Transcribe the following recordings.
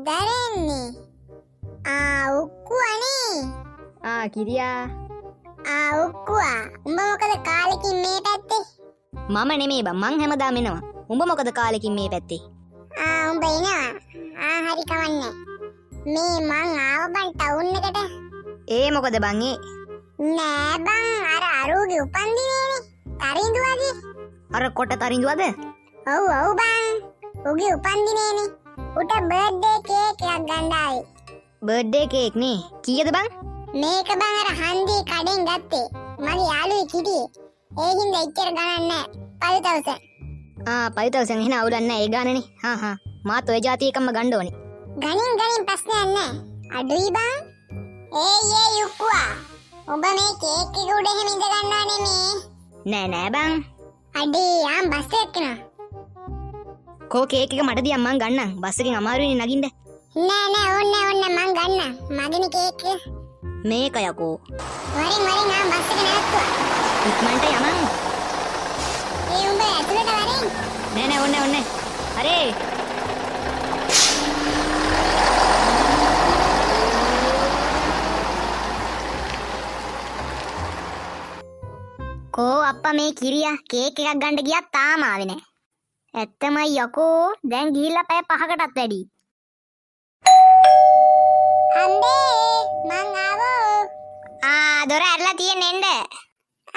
දරන්නේ? උක්කුවනේ. කිරියා. උක්කුවා. උඹ මොකද කාලෙකින් මේ පැත්තේ? මම නෙමෙයි බං මං හැමදාම එනවා. උඹ මොකද කාලෙකින් මේ පැත්තේ? උඹ එනවා. හරි කවන්නේ. මේ මං ආව බං ටවුන් එකට. ඒ මොකද බං ඒ? නෑ බං අර අරුගේ උපන්දිනේනේ. තරිඳුවගේ. අර කොට තරිඳුවද? ඔව් බං. උගේ උපන්දිනේනේ. උට බර්ත්ඩේ කේක් එකක් ගන්න ආවේ. බර්ත්ඩේ කේක් නේ. කීයද බං? මේක බං අර හන්දියේ කඩෙන් ගත්තේ. මගේ යාළුවෙක් හිටියේ. ඒ හින්දා ඉච්චර ගණන් නෑ. 5000. 5000 එහෙනම් අවුලක් නෑ ඒ ගානනේ. මාත් ඔය જાති එකක්ම ගන්න ඕනේ. ගණින් ප්‍රශ්නයක් නෑ. අඩුයි බං. ඒ යුක්කුවා. ඔබ මේ කේක් එක උඩ එහෙම ඉඳ ගන්නවා නෙමේ. නෑ බං. අඩේ බස් එක්කන. කෝ කේක් එක මට දියම් මං ගන්නම්. බස් එකෙන් අමාරුයිනේ නගින්න. නෑ ඕන්න මං ගන්නම්. මගේනේ කේක් එක. මේක යකෝ. වරින් බස් එක නැවතුවා. ඉක්මනට යමන්. උඹ ඇතුළට වරින්. නෑ ඔන්න. හරේ. කෝ අප්පා මේ කිරියා කේක් එකක් ගන්න ගියා තාම ආවේ නෑ. ඇත්තමයි යකෝ දැන් ගිහිල්ලා පැය 5කටත් වැඩි. අම්බේ මං ආවෝ. දොර ඇරලා තියෙන්නේ එන්න.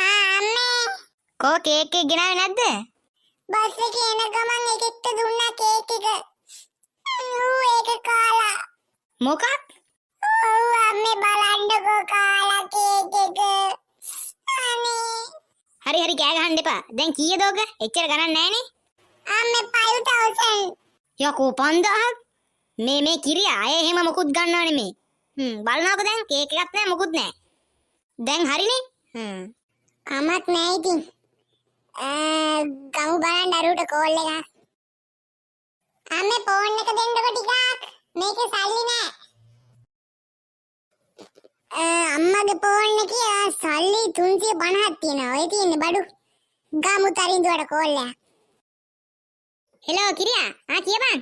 අම්මේ. කෝ කේක් එක ගෙනාවේ නැද්ද? බස් එකේ එන ගමන් එකෙක්ට දුන්නා කේක් එක. ඒක කාලා. මොකක්? ඔව් අම්මේ බලන්නකෝ කාලා කේක් එක. අනේ. හරි කෑ ගහන්න එපා. දැන් කීයද ඔක? එච්චර ගණන් නෑනේ. අම්මේ 5000. යකෝ 5000ක්. මේ කිරියා අය එහෙම මොකුත් ගන්නව නෙමේ. බලනවාක දැන් කේක් එකක් නෑ මොකුත් නෑ. දැන් හරිනේ. කමක් නෑ ඉතින්. ගමු බලන්න අරුට කෝල් එකක්. අම්මේ ෆෝන් එක දෙන්නකො ටිකක්. මේකේ සල්ලි නෑ. අම්මගේ ෆෝන් එකේ සල්ලි 350ක් තියෙනවා. ඔය තියෙන්නේ බඩු. ගමු තරින්දුවට කෝල් එකක්. හෙලෝ කිරියා. කියපන්.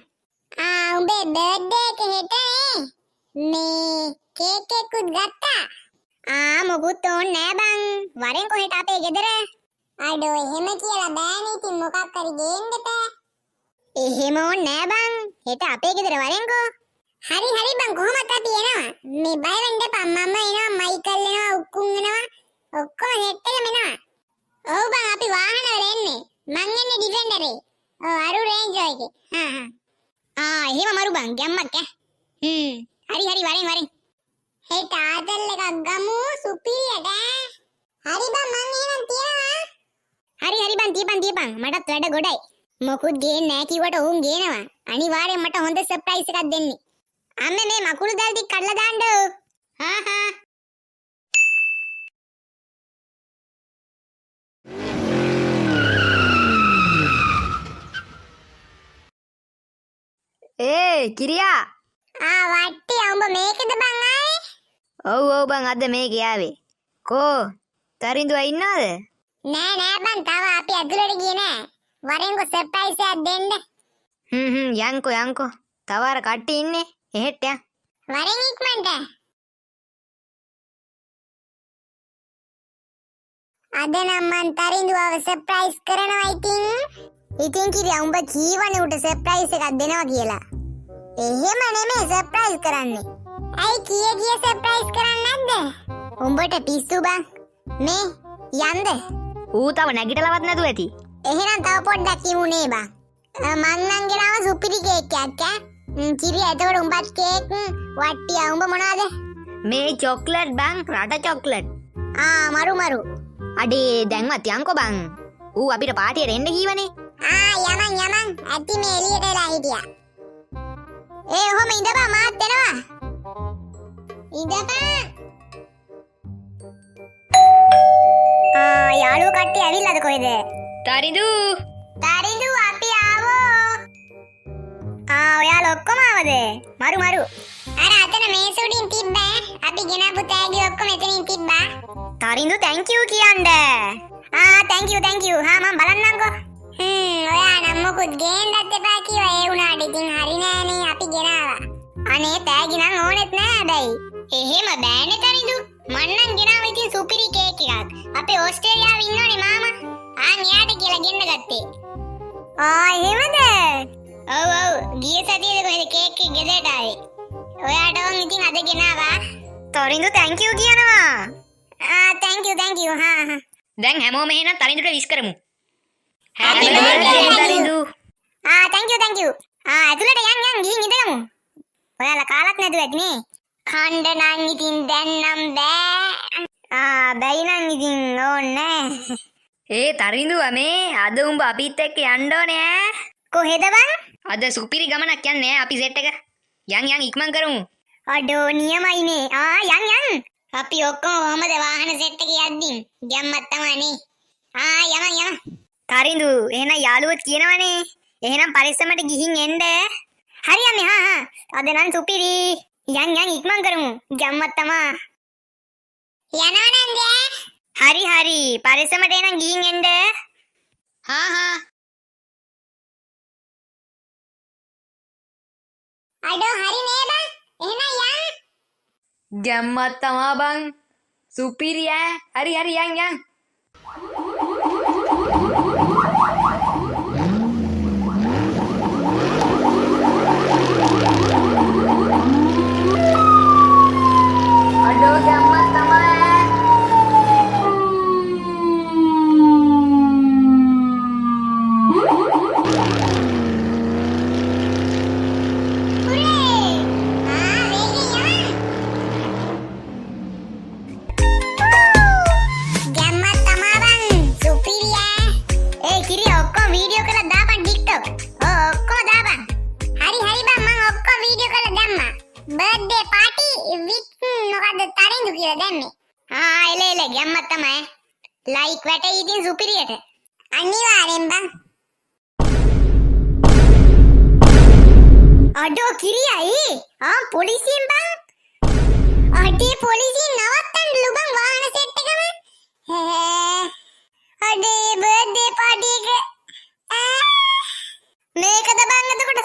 උඹේ බර්ත්ඩේ එක හෙටනේ. මේ කේක් එකකුත් ගත්තා. මොකුත් ඕනේ නෑ බං. වරෙන් කොහෙට අපේ ගෙදර. අඩෝ එහෙම කියලා බෑනේ. ඉතින් මොකක් හරි ගේන්න එපා. එහෙම ඕනේ නෑ බං. හෙට අපේ ගෙදර වරෙන්කෝ. හරි බං කොහොමද අපි එනවා. මේ බය වෙන්න එපා. මම එනවා, මයිකල් එනවා, උක්කුන් එනවා. ඔක්කොම හෙට්ටෙම එනවා. ඔව් බං අපි වාහන වල එන්නේ. මං එන්නේ ඩිෆෙන්ඩරේ. අරු රේන්ජ් එකේ. එහෙම මරු බං ගැම්මක් ඈ. හරි වරෙන්. හෙට ආතල් එකක් ගමු සුපිරියට. හරි බං මං එහෙනම් තියනවා. හරි බං තියපන්. මටත් වැඩ ගොඩයි. මොකුත් ගේන්නේ නෑ කිව්වට උන් ගේනවා. අනිවාර්යෙන් මට හොඳ සර්ප්‍රයිස් එකක් දෙන්නේ. අම්මේ මේ මකුළු දැල් ටික කඩලා දාන්න. කිරියා. වට්ටි උඹ මේකද බං ආයේ? ඔව් බං අද මේක යාවේ. කෝ තරිඳුවා ඉන්නවද? නෑ බං තාම අපි ඇතුළට ගියේ නෑ. වරෙන්කෝ සර්ප්‍රයිස් එකක් දෙන්න. යන්කෝ. තව අර කට්ටිය ඉන්නේ. එහෙට යන්. වරෙන් ඉක්මනට. අද නම් මං තරිඳුවව සර්ප්‍රයිස් කරනවා ඉතින්. ඉතින් කිරියා උඹ කීවනේ උට සර්ප්‍රයිස් එකක් දෙනවා කියලා. එහෙම නෙමෙයි සර්ප්‍රයිස් කරන්නේ. ඇයි කීය සර්ප්‍රයිස් කරන්නේ නැද්ද? උඹට පිස්සු බං. මේ යන්ද? ඌ තව නැගිටලවත් නැතුව ඇති. එහෙනම් තව පොඩ්ඩක් ඉමුනේ බං. මං නම් ගෙනාව සුපිරි කේක් එකක් ඈ. කිරියා එතකොට උඹත් කේක් වට්ටියා උඹ මොනවද? මේ චොක්ලට් බං රට චොක්ලට්. මරු. අඩේ දැන්වත් යන්කෝ බං. ඌ අපිට පාටියට එන්න කීවනේ. යමන්. ඇති මේ එළියට එලා හිටියා. ඔහොම ඉඳපන් මාත් එනවා. ඉඳපන්. යාළුවෝ කට්ටිය ඇවිල්ලාද කොහෙද? තරිඳු අපි ආවෝ. ඔයාලා ඔක්කොම ආවද? මරු. අර අතන මේස උඩින් තිබ්බා. අපි ගෙනාපු තෑගි ඔක්කොම එතනින් තිබ්බා. තරිඳු thank you කියන්න. thank you. මම බලන්නම්කෝ. ඔයා නම් මොකුත් ගේන්නත් එපා කිව්වා. ඒ වුණාට ඉතින් හරි නෑනේ අපි ගෙනාවා. අනේ තෑගි නම් ඕනෙත් නෑ හැබැයි. එහෙම බෑනේ තනිදු. මං නම් ගෙනාව ඉතින් සුපිරි කේක් එකක්. අපේ ඕස්ට්‍රේලියාවේ ඉන්නෝනේ මාමා. න්යාට කියලා ගෙන්න ගත්තේ. එහෙමද? ඔව් ගිය සතියේද කොහෙද කේක් එක ගෙදරට ආවේ. ඔයාට වං ඉතින් අද ගෙනාවා. තරිඳු thank you කියනවා. thank you. හා. දැන් හැමෝම එහෙනම් තරිඳුට විශ් කරමු. Happy birthday, Tharindu. thank you. ඇතුළට යන් ගිහින් ඉඳගමු. ඔයාලා කාලත් නැතුව ඇතිනේ. කණ්ඩ නම් ඉතින් දැන් නම් බෑ. බැයි නම් ඉතින් ඕනේ. ඒ තරිඳු මේ අද උඹ අපිත් එක්ක යන්න ඕනේ ඈ. කොහෙද බං? අද සුපිරි ගමනක් යන්නේ අපි සෙට් එක. යන් ඉක්මන් කරමු. අඩෝ නියමයිනේ. යන්. අපි ඔක්කොම කොහමද වාහන සෙට් එකේ යද්දී ගැම්මක් තමයිනේ. යමන්. තරිඳු එහෙනම් යාළුවොත් කියනවනේ. එහෙනම් පරිස්සමට ගිහින් එන්න. හරි යන්නේ. අද නම් සුපිරි. යන් ඉක්මන් කරමු. ගැම්මක් තමා. යනවා නන්ද? හරි පරිස්සමට එහෙනම් ගිහින් එන්න. හා. අඩෝ හරි නේ බං. එහෙනම් යන්. ගැම්මත් තමා බං. සුපිරි ඈ. හරි යන්. අඩෝ ගැම්මත් තමා ඈ. බර්ත්ඩේ පාටි විත් මොකද තරිඳු කියලා දැම්මේ. එල ගැම්මක් තමයි. ලයික් වැටේ ඉතින් සුපිරියට. අනිවාර්යෙන් බං. අඩෝ කිරියයි. පොලිසියෙන් බං. අඩේ පොලිසියෙන් නවත්තන්න ලුබන් වාහන සෙට් එකම. අඩේ බර්ත්ඩේ පාටි එක. මේකද බං එතකොට